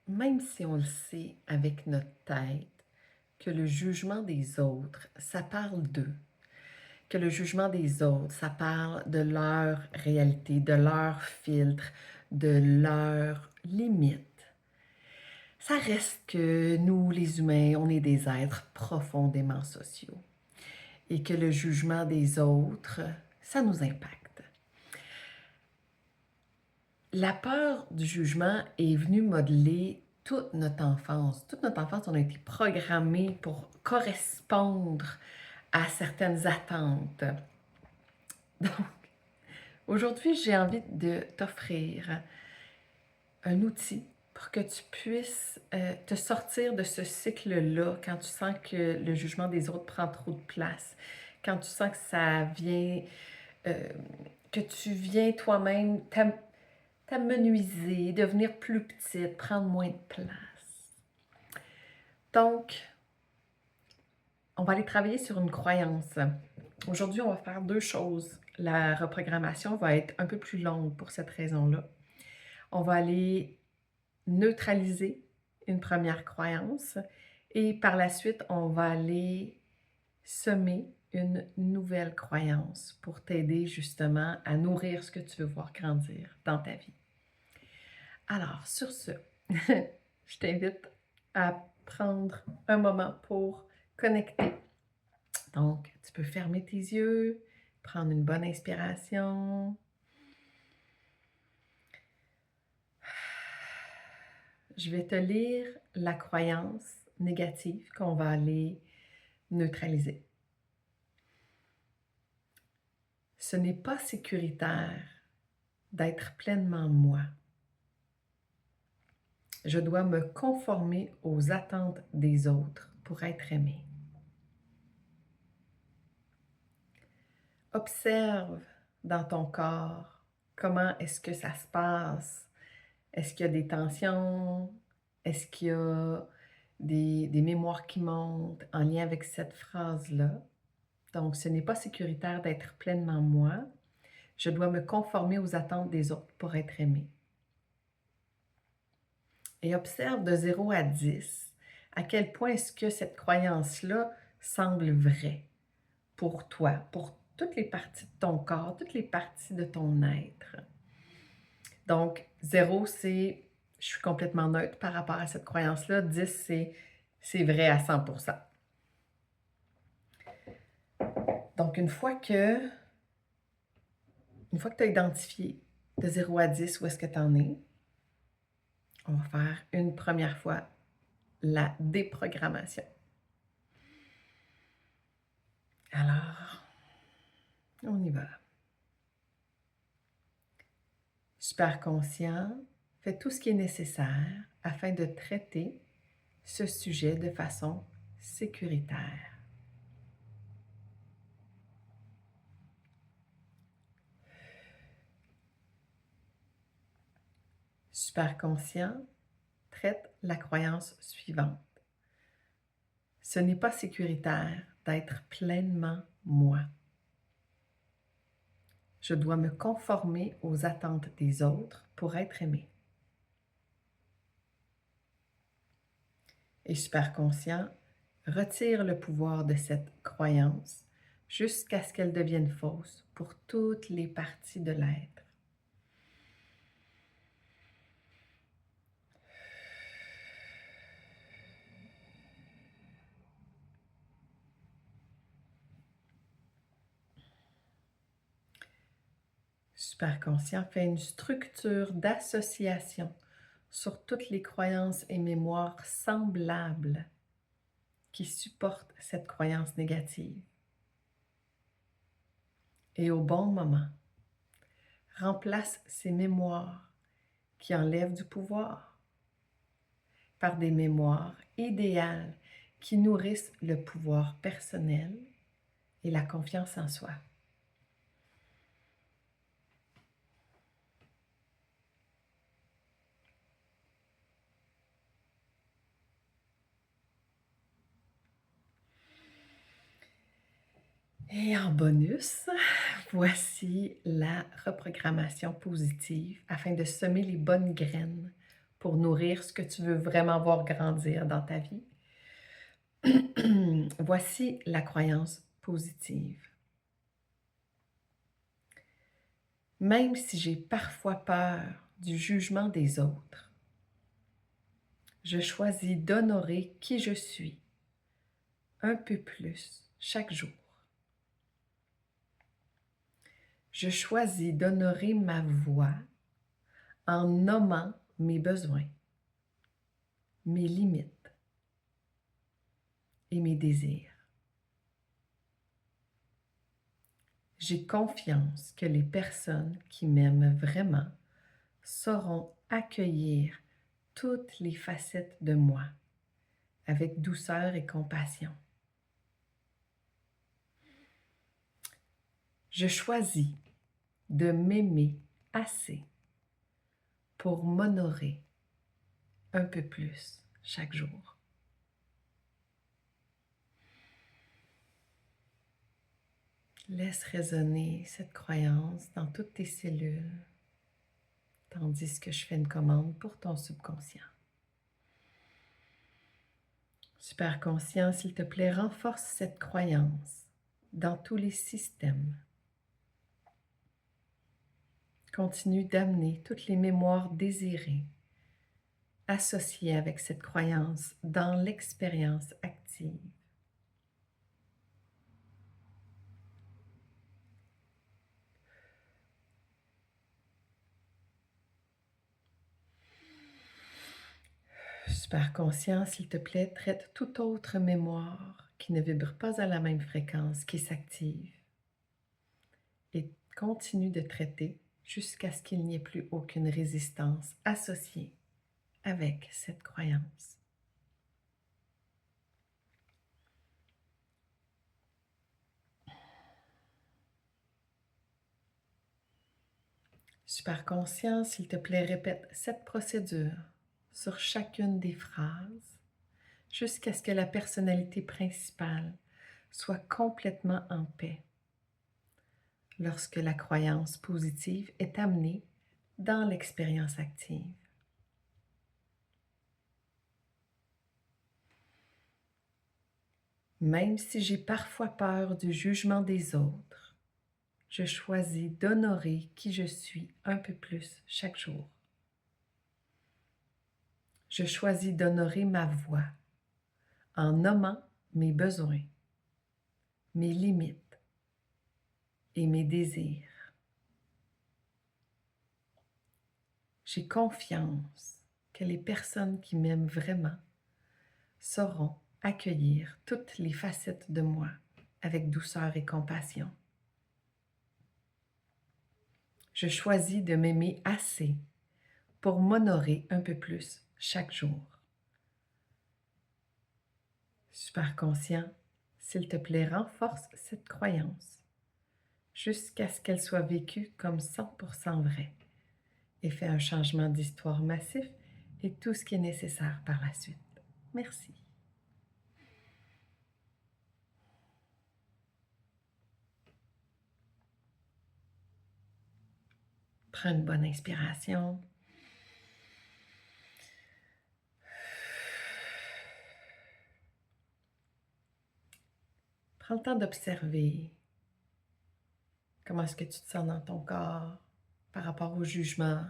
même si on le sait avec notre tête que le jugement des autres, ça parle d'eux, que le jugement des autres, ça parle de leur réalité, de leur filtre, de leurs limites, ça reste que nous, les humains, on est des êtres profondément sociaux et que le jugement des autres, ça nous impacte. La peur du jugement est venue modeler toute notre enfance. Toute notre enfance, on a été programmés pour correspondre à certaines attentes. Donc, aujourd'hui, j'ai envie de t'offrir un outil pour que tu puisses te sortir de ce cycle-là quand tu sens que le jugement des autres prend trop de place, quand tu sens que ça vient, euh, que tu viens toi-même t'amenuiser, devenir plus petite, prendre moins de place. Donc, on va aller travailler sur une croyance. Aujourd'hui, on va faire deux choses. La reprogrammation va être un peu plus longue pour cette raison-là. On va aller neutraliser une première croyance et par la suite, on va aller semer une nouvelle croyance pour t'aider justement à nourrir ce que tu veux voir grandir dans ta vie. Alors, sur ce, je t'invite à prendre un moment pour connecter. Donc, tu peux fermer tes yeux, prendre une bonne inspiration. Je vais te lire la croyance négative qu'on va aller neutraliser. Ce n'est pas sécuritaire d'être pleinement moi. Je dois me conformer aux attentes des autres pour être aimé. Observe dans ton corps comment est-ce que ça se passe. Est-ce qu'il y a des tensions? Est-ce qu'il y a des mémoires qui montent en lien avec cette phrase-là? Donc, ce n'est pas sécuritaire d'être pleinement moi. Je dois me conformer aux attentes des autres pour être aimé. Et observe de 0 à 10 à quel point est-ce que cette croyance-là semble vraie pour toi, pour toutes les parties de ton corps, toutes les parties de ton être. Donc, 0, c'est je suis complètement neutre par rapport à cette croyance-là. 10, c'est vrai à 100%. Donc, une fois que tu as identifié de 0 à 10 où est-ce que tu en es, on va faire une première fois la déprogrammation. Alors, on y va. Super conscient, fais tout ce qui est nécessaire afin de traiter ce sujet de façon sécuritaire. Super conscient, traite la croyance suivante. Ce n'est pas sécuritaire d'être pleinement moi. Je dois me conformer aux attentes des autres pour être aimé. Et super conscient, retire le pouvoir de cette croyance jusqu'à ce qu'elle devienne fausse pour toutes les parties de l'être. Super conscient fait une structure d'association sur toutes les croyances et mémoires semblables qui supportent cette croyance négative. Et au bon moment, remplace ces mémoires qui enlèvent du pouvoir par des mémoires idéales qui nourrissent le pouvoir personnel et la confiance en soi. Et en bonus, voici la reprogrammation positive afin de semer les bonnes graines pour nourrir ce que tu veux vraiment voir grandir dans ta vie. Voici la croyance positive. Même si j'ai parfois peur du jugement des autres, je choisis d'honorer qui je suis un peu plus chaque jour. Je choisis d'honorer ma voix en nommant mes besoins, mes limites et mes désirs. J'ai confiance que les personnes qui m'aiment vraiment sauront accueillir toutes les facettes de moi avec douceur et compassion. Je choisis de m'aimer assez pour m'honorer un peu plus chaque jour. Laisse résonner cette croyance dans toutes tes cellules, tandis que je fais une commande pour ton subconscient. Superconscient, s'il te plaît, renforce cette croyance dans tous les systèmes. Continue d'amener toutes les mémoires désirées associées avec cette croyance dans l'expérience active. Superconscient, s'il te plaît, traite toute autre mémoire qui ne vibre pas à la même fréquence, qui s'active. Et continue de traiter jusqu'à ce qu'il n'y ait plus aucune résistance associée avec cette croyance. Superconscient, s'il te plaît, répète cette procédure sur chacune des phrases jusqu'à ce que la personnalité principale soit complètement en paix lorsque la croyance positive est amenée dans l'expérience active. Même si j'ai parfois peur du jugement des autres, je choisis d'honorer qui je suis un peu plus chaque jour. Je choisis d'honorer ma voix en nommant mes besoins, mes limites et mes désirs. J'ai confiance que les personnes qui m'aiment vraiment sauront accueillir toutes les facettes de moi avec douceur et compassion. Je choisis de m'aimer assez pour m'honorer un peu plus chaque jour. Superconscient, s'il te plaît, renforce cette croyance jusqu'à ce qu'elle soit vécue comme 100% vraie et fais un changement d'histoire massif et tout ce qui est nécessaire par la suite. Merci. Prends une bonne inspiration. Prends le temps d'observer comment est-ce que tu te sens dans ton corps par rapport au jugement.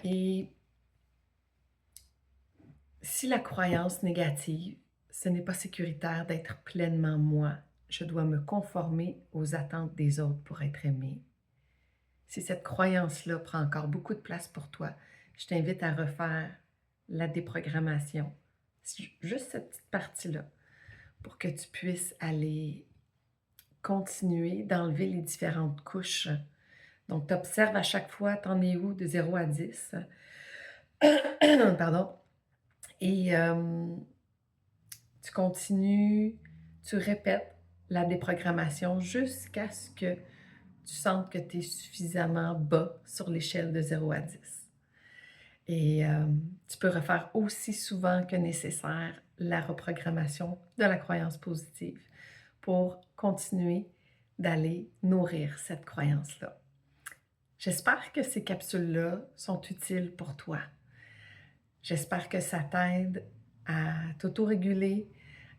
Et si la croyance négative, ce n'est pas sécuritaire d'être pleinement moi, je dois me conformer aux attentes des autres pour être aimé. Si cette croyance-là prend encore beaucoup de place pour toi, je t'invite à refaire la déprogrammation, juste cette petite partie-là, pour que tu puisses aller continuer d'enlever les différentes couches. Donc, tu observes à chaque fois, t'en es où de 0 à 10. Pardon. Et tu continues, tu répètes la déprogrammation jusqu'à ce que tu sentes que tu es suffisamment bas sur l'échelle de 0 à 10. Et tu peux refaire aussi souvent que nécessaire la reprogrammation de la croyance positive pour continuer d'aller nourrir cette croyance-là. J'espère que ces capsules-là sont utiles pour toi. J'espère que ça t'aide à t'autoréguler,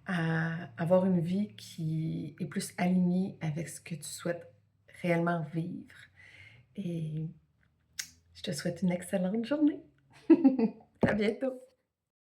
à avoir une vie qui est plus alignée avec ce que tu souhaites réellement vivre. Et je te souhaite une excellente journée. À bientôt.